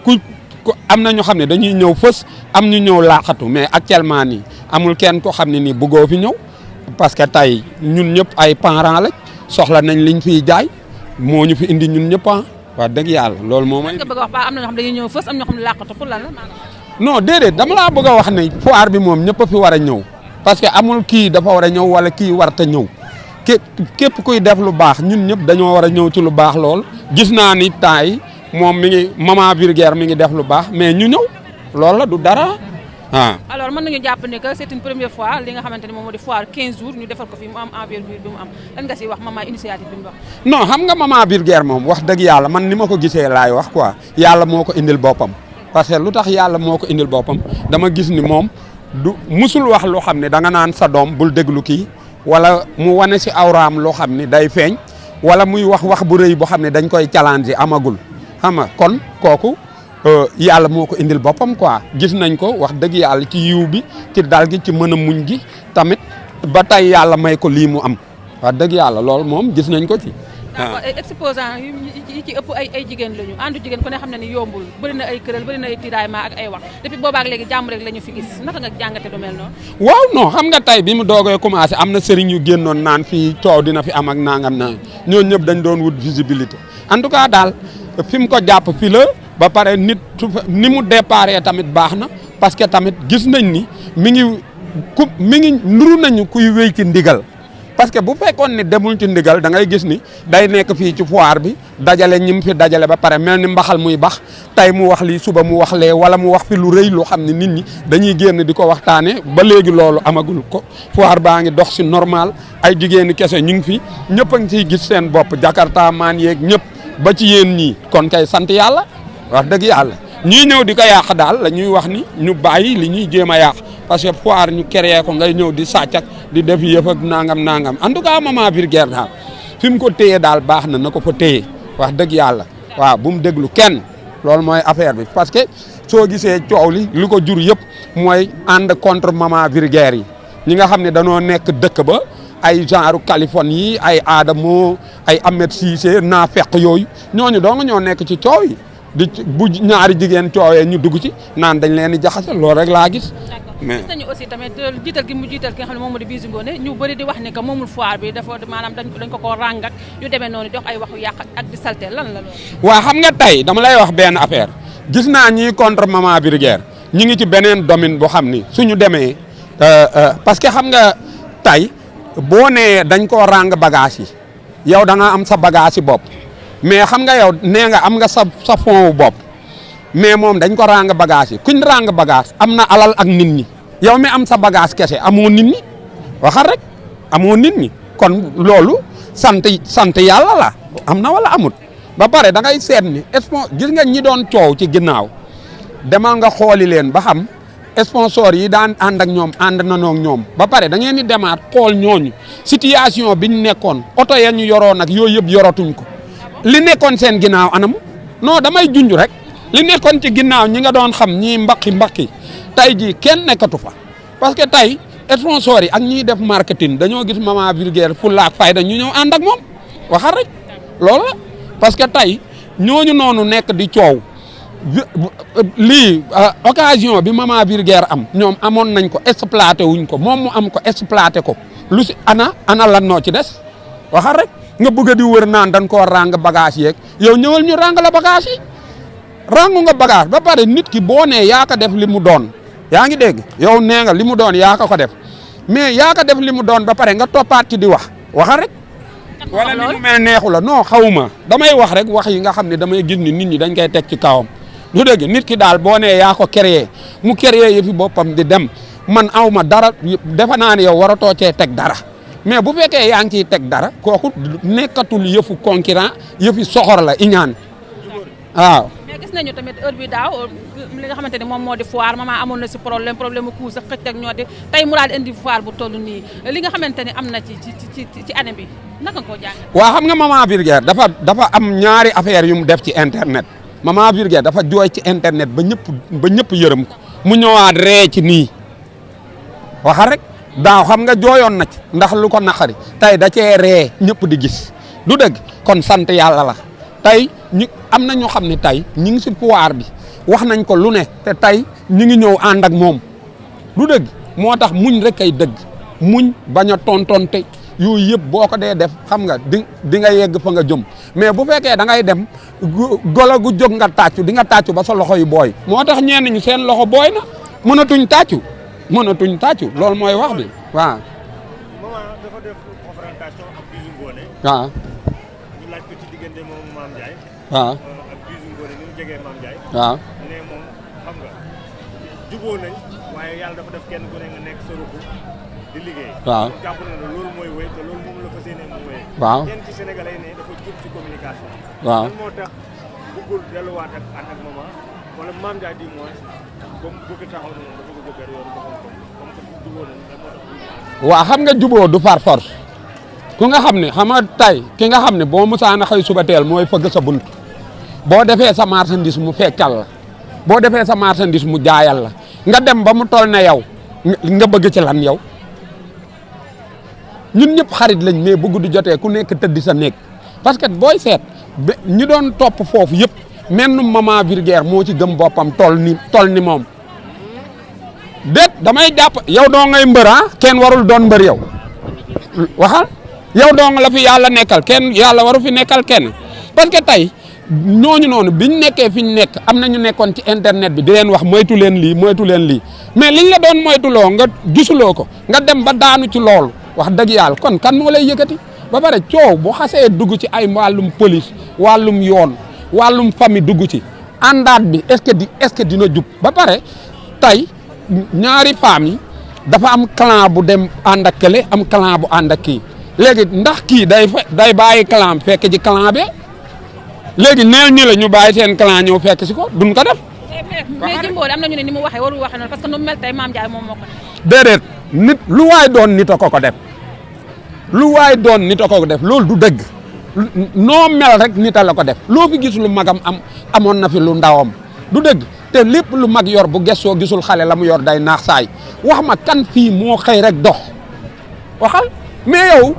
ku am na ñu xam ne dañuy ñëw fës am ñu ñëw laaxatu mais actuellement nii amul kenn ko xam ne nii bëggoo fi ñëw parce que tey ñun ñëpp ay parents lañ soxla nañ liñ fiy jaay moo ñu fi indi ñun ñëpp wax dëgg yàlla loolu moom. nga bëgg a wax ba am na ñoo xam dañuy ñëw fës am ñoo xam ne laaxatu pour lan la maanaam. non déedéet dama laa bëgg a wax ne foire bi moom ñëpp a fi war a ñëw parce que amul kii dafa war a ñëw wala kii warta ñëw képp kuy def lu baax ñun ñëpp dañoo war a ñëw ci lu baax lool gis naa ni temps yi moom mi ngi maman Vulgaire mi ngi def lu baax mais ñu ñëw loolu la du dara alors mën nañu jàpp ne que c'est une première fois li nga xamante ne moom moo di foire 15 jours ñu defal ko fi mu am envergure bi mu am lan nga siy wax maman initiative bi mu wax. non xam nga maman Vulgaire moom wax dëgg yàlla man ni ma ko gisee laay wax quoi yàlla moo ko indil boppam parce que lu tax yàlla moo ko indil boppam dama gis ni moom du musul wax loo xam ne da nga naan sa doom bul déglu kii wala mu wane si awraam loo xam ne day feeñ wala muy wax bu rëy boo xam ne dañ koy challenge amagul xam nga kon kooku yàlla moo ko indil boppam quoi gis nañ ko wax dëgg yàlla ci yiw bi ci dal gi ci mën a muñ gi tamit ba tey yàlla may ko lii mu am wax dëgg yàlla loolu moom gis nañ ko ci. d'accord ay exposants yi ci ëpp ay jigéen lañu àndu jigéen ku ne xam ne ni yombul bëri na ay këral bëri na ay tiraillement ak ay wax depuis boobaak léegi jàmm rek la ñu fi gis naka nga jàngate lu mel noonu. waaw non xam nga tey bi mu doogee commencé am na sëriñ yu génnoon naan fii coow dina fi am ak nangam na ñooñu ñëpp dañ doon wut visibilité en tout cas daal fi mu ko jàpp fi la ba pare nit ni mu déparé tamit baax na parce que tamit gis nañ ni mi ngi nuru nañu kuy wéy ci ndigal. parce que bu fekkoon ni demul ci ndigal da ngay gis ni day nekk fii ci foire bi dajale ñim fi dajale ba pare mel ni mbaxal muy bax tey mu wax lii suba mu wax lee wala mu wax fi lu rëy lu xam ne nit ñi dañuy génn di ko waxtaanee ba léegi loolu amagul ko foire baa ngi dox si normal ay jigéeni kese ñu ngi fi ñëpp a ngi ciy gis seen bopp Jakarta maan yeeg ñëpp ba ci yéen ñii kon kay sant yàlla wax dëgg yàlla ñuy ñëw di ko yàq daal la ñuy wax ni ñu bàyyi li ñuy jéem a yàq parce que foire ñu créé ko ngay ñëw di sàccak di def yëf ak nangam en tout cas maman Vulgaire daal fi mu ko téye daal baax na ko fa téye wax dëgg yàlla waaw bu mu déglu kenn loolu mooy affaire bi parce que soo gisee coow li ko jur yëpp mooy ànd contre maman Vulgaire yi ñi nga xam ne danoo nekk dëkk ba ay genre Californie yi ay Adamo ay Ahmed Cissé naa fekk yooyu ñooñu dong ñoo nekk ci coow yi bu ñaari jigéen coowee ñu dugg ci naan dañ leen di jaxase loolu rek laa gis. mais gis nañu aussi tamit jiital gi mu jiital ki nga xam ne moom moo di Bijou Ngoné ñu bëri di wax ne que moomul foire bi dafa maanaam dañ ko koo ràng ak yu demee noonu di wax ay waxu yàq ak di salté lan la loolu. waaw xam nga tey dama lay wax benn affaire gis naa ñii contre maman Vulgaire ñi ngi ci beneen domaine boo xam ni suñu demee parce que xam nga tey boo nee dañ koo ràng bagage yi yow da nga am sa bagage yi bopp. mais xam nga yow nee nga am nga sa fond wu bopp mais moom dañ ko ràng bagage yi kuñ ràng bagage am na alal ak nit ñi yow mi am sa bagage kese amoo nit ñi waxal rek amoo nit ñi kon loolu sant yàlla la am na wala amut ba pare da ngay seet ni gis nga ñi doon coow ci ginnaaw demal nga xooli leen ba xam sponsor yi daan ànd ak ñoom ànd nañoo ak ñoom ba pare da ngeen di demaat xool ñooñu situation biñ nekkoon oto ya ñu yoroon ak yooyu yëpp yoratuñ ko. li nekkoon seen ginnaaw anam non damay junj rek li nekkoon ci ginnaaw ñi nga doon xam ñii mbaqi tey jii kenn nekkatu fa parce que tey sponsor yi ak ñiy def marketing dañoo gis maman Vulgaire fulla ak fayda ñu ñëw ànd ak moom waxal rek loolu la parce que tey ñooñu noonu nekk di coow lii occasion bi maman Vulgaire am ñoom amoon nañ ko exploité wuñ ko moom mu am ko exploité ko lu si ana lan noo ci des waxal rek. nga bëgg di wër naan dañ koo ràng bagage yeeg yow ñëwal ñu ràng la bagage yi ràngu nga bagage ba pare nit ki boo nee yaa ko def li mu doon yaa ngi dégg yow nee nga li mu doon yaa ko def mais yaa ko def li mu doon ba pare nga toppaat ci di waxal rek. wala li mu mel neexu la non xawuma damay wax rek wax yi nga xam ne damay gis ni nit ñi dañ koy teg ci kawam lu dégg nit ki daal boo nee yaa ko créé mu créé yëfi boppam di dem man awma dara defe naa ne yow waratoo cee teg dara. mais bu fekkee yaa ngi ciy teg dara kooku nekkatul yëfu concurrent yëfi soxor la iñaan waaw. mais gis nañu tamit heure bi daaw li nga xamante ni moom moo di foire maman amoon na si problème mu kuus ak xëcc ak ñoo di tey mu daal di indi foire bu toll nii li nga xamante ni am na ci année bi naka nga koo jàng. waaw xam nga maman Vulgaire dafa am ñaari affaire yu mu def ci internet maman Vulgaire dafa jooy ci internet ba ñëpp yërëm ko mu ñëwaat ree ci nii waxal rek. daaw xam nga jooyoon na ci ndax lu ko naqari tey da cee ree ñëpp di gis du dëgg kon sant yàlla la tey ñi am na ñoo xam ne tey ñi ngi si pouvoir bi wax nañ ko lu ne te tey ñi ngi ñëw ànd ak moom du dëgg moo tax muñ rek ay dëgg muñ bañ a tontonte yooyu yëpp boo ko dee def xam nga di nga yegg fa nga jëm mais bu fekkee da ngay dem golo gu jóg nga tàccu di nga tàccu ba sa loxo yi booy moo tax ñenn ñi seen loxo booy na mënatuñ tàccu loolu mooy wax bi waaw. maman dafa def confrontation ak Bijou Ngoné. waaw. ñu laaj ko ci diggante moom Mame Ndiaye. waaw. ak Bijou Ngoné ni mu jegee Mame Ndiaye. waaw. ne moom xam nga jubóo nañ waaye yàlla dafa def kenn ku ne nga nekk sa ruq di liggéey. waaw jàpp na ne loolu mooy wéy te loolu moom la fas yéene mu wéy. waaw kenn ci sénégalais ne dafa jub ci communication. waaw lan moo tax bëggul delluwaat ak ànd ak maman wala Mame Ndiaye du moins comme bëgg taxaw na moom dafa bëgg a ber yoonu boppam comme que jubóo nañ lan moo tax. waaw xam nga juboo du par force ku nga xam ne xam nga tey ki nga xam ne boo musaana xëy suba teel mooy fëgg sa bunt boo defee sa marchandise mu feccal la boo defee sa marchandise mu jaayal la nga dem ba mu toll ne yow nga bëgg ci lan yow ñun ñëpp xarit lañ mais bëgg du jotee ku nekk tëddi sa néeg parce que booy seet ñi doon topp foofu yëpp menn maman Vulgaire moo ci gëm boppam toll ni moom déet damay jàpp yow doo ngay mbër kenn warul doon mbër yow waxal yow doo nga la fi yàlla nekkal kenn yàlla waru fi nekkal kenn parce que tey ñooñu noonu biñ nekkee fi ñu nekk am na ñu nekkoon ci internet bi di leen wax moytu leen lii mais liñ la doon moytuloo nga gisuloo ko nga dem ba daanu ci loolu wax dëgg yàlla kon kan moo lay yëkkati ba pare coow bu xasee dugg ci ay wàllum police wàllum yoon wàllum famille dugg ci àndaat bi est-ce que dina jub ba pare tey ñaari femmes yi dafa am clan bu dem ànd ak kële am clan bu ànd ak kii léegi ndax kii day bàyyi clan fekk ci clan bi léegi neel ñi la ñu bàyyi seen clan ñëw fekk si ko duñ ko def. mais Jimbori am na ñu ne ni mu waxee warul waxee noonu parce que nu mu mel tey Mame Ndiaye moom moo ko def. déedéet nit lu waay doon nit a ko def lu waay doon nit a ko def loolu du dëgg noo mel rek nit a la ko def loo fi gis lu magam amoon na fi lu ndawam du dëgg te lépp lu mag yor bu gëstoo gisul xale la mu yor day naax saay wax ma kan fii moo xëy rek dox waxal mais yow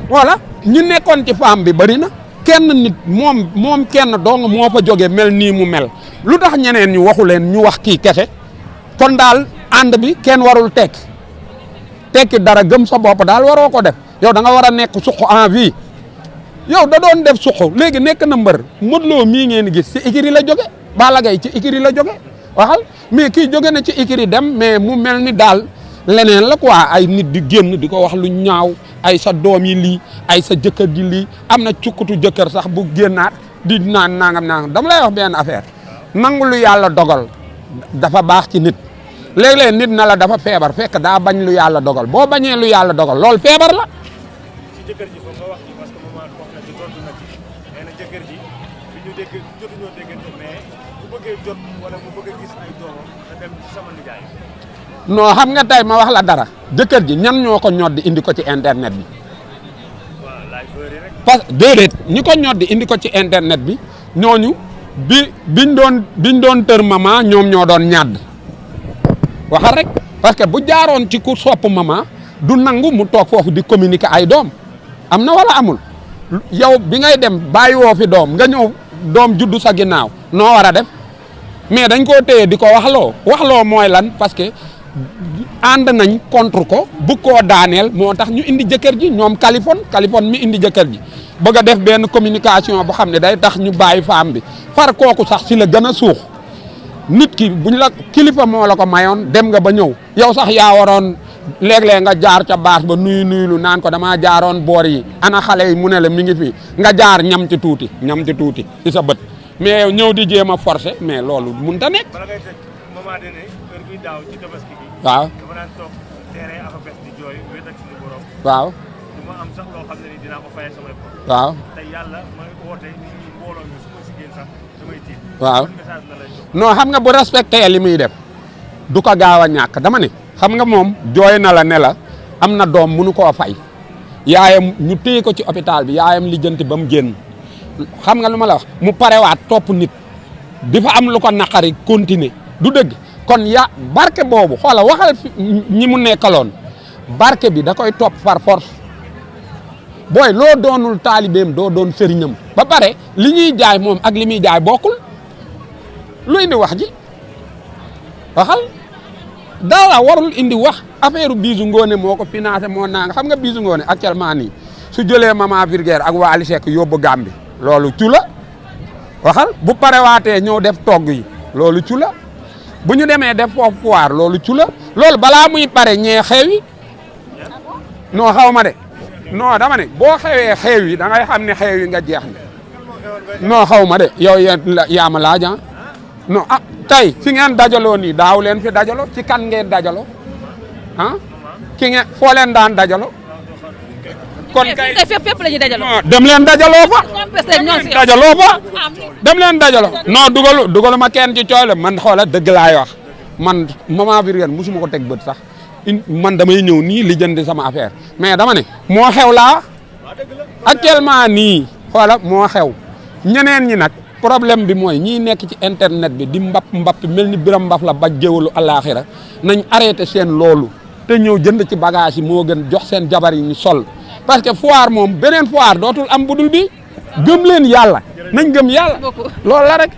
voilà ñi nekkoon ci femme bi bëri na kenn nit moom kenn dong moo fa jóge mel nii mu mel lu tax ñeneen ñu waxu leen ñu wax kii kese kon daal ànd bi kenn warul tekki dara gëm sa bopp daal waroo ko def yow da nga war a nekk suq en vie yow da doon def suq léegi nekk na mbër Modou Lo mii ngeen gis ci écurie la jóge Balla Gaye ci écurie la jóge waxal mais kii jóge na ci écurie dem mais mu mel ni daal leneen la quoi ay nit di génn di ko wax lu ñaaw ay sa doom yi lii ay sa jëkkër ji lii am na cukkutu jëkkër sax bu génnaat di naan nangam dama lay wax benn affaire nangu lu yàlla dogal dafa baax ci nit léeg-léeg nit na la dafa feebar fekk daa bañ lu yàlla dogal boo bañee lu yàlla dogal loolu feebar la. ci jëkkër ji foog nga wax ci parce que maman wax na ci tontu na ci nee na jëkkër ji bi ñu dégg jotuñoo déggante mais bu bëggee jot wala mu bëgg a gis ay doomam na dem ci sama nijaay. non xam nga tey ma wax la dara jëkkër ji ñan ñoo ko ñoddi indi ko ci internet bi. waaw laay bëri rek. parce que déedéet ñi ko ñoddi indi ko ci internet bi ñooñu biñ doon tër maman ñoom ñoo doon ñàdd waxal rek parce que bu jaaroon ci ku sopp maman du nangu mu toog foofu di communiquer ay doom am na wala amul yow bi ngay dem bàyyi woo fi doom nga ñëw doom juddu sa ginnaaw noo war a def mais dañ koo téye di ko waxloo mooy lan parce que ànd nañ contre ko bu koo daaneel moo tax ñu indi jëkkër ji ñoom Kaliphone mi indi jëkkër ji bëgg a def benn communication boo xam ne day tax ñu bàyyi femme bi far kooku sax si la gën a suux nit ki buñ la kilifa moo la ko mayoon dem nga ba ñëw yow sax yaa waroon léeg-léeg nga jaar ca baas ba nuyu lu naan ko damaa jaaroon boor yi ana xale yi mu ne la mi ngi fi nga jaar ñam ci tuuti ci sa bët mais yow ñëw di jéem a forcer mais loolu mënut a nekk. bala ngay tëj maman de ne heure bii daaw ci tabaski gi. waaw dama daan toog terrain Afabet di jooy wéet ak suñu borom. waaw. du ma am sax loo xam ne ni dinaa ko fayee samay bopp. waaw. te yàlla may woote nit ñi mbooloo mi su ma si génn sax damay tiit. waaw message la lay jox. non xam nga bu respecté li muy def du ko gaaw a ñàkk dama ne xam nga moom jooy na la ne la am na doom mënu koo fay yaayam ñu téye ko ci hôpital bi yaayam lijjanti ba mu génn xam nga lu ma la wax mu parewaat topp nit di fa am lu ko naqari continuer du dëgg kon barke boobu xoola waxal ñi mu nekkaloon barke bi da koy topp par force booy loo doonul taalibeem doo doon sëriñam ba pare li ñuy jaay moom ak li muy jaay bokkul lu indi wax ji waxal dara warul indi wax affaire Bijou Ngoné moo ko financé moo naa nga xam nga Bijou Ngoné actuellement nii su jëlee Maman Vulgaire ak Wally Seck yóbbu Gambie loolu cu la waxal bu parewaatee ñëw def togg yi loolu cu la bu ñu demee def foofu foire loolu cu la loolu balaa muy pare ñee xew yi non xaw ma de non dama ne boo xewee xew yi da ngay xam ne xew yi nga jeex ne non xaw ma de yow yaa ma laaj non ah tey fi ngeen dajaloo nii daaw leen fi dajaloo ci kan ngeen dajaloo ah ki ngeen foo leen daan dajaloo. kon kay fépp la ñuy dajaloo. non dem leen dajaloo fa. dajaloo fa dem leen dajaloo. non dugalu ma kenn ci cooy la man xoola dëgg laay wax man Maman Vulgaire musuma ko teg bët sax man damay ñëw nii li jënd sama affaire mais dama ne moo xew laa actuellement nii xoola moo xew ñeneen ñi nag problème bi mooy ñii nekk ci internet bi di mbapp mel ni biram mbaf la ba géwalu àllaaxira nañ arrêté seen loolu te ñëw jënd ci bagage yi moo gën jox seen jabar yi ñu sol parce que foire moom beneen foire dootul am budul bi gëm leen yàlla nañ gëm yàlla loolu la rek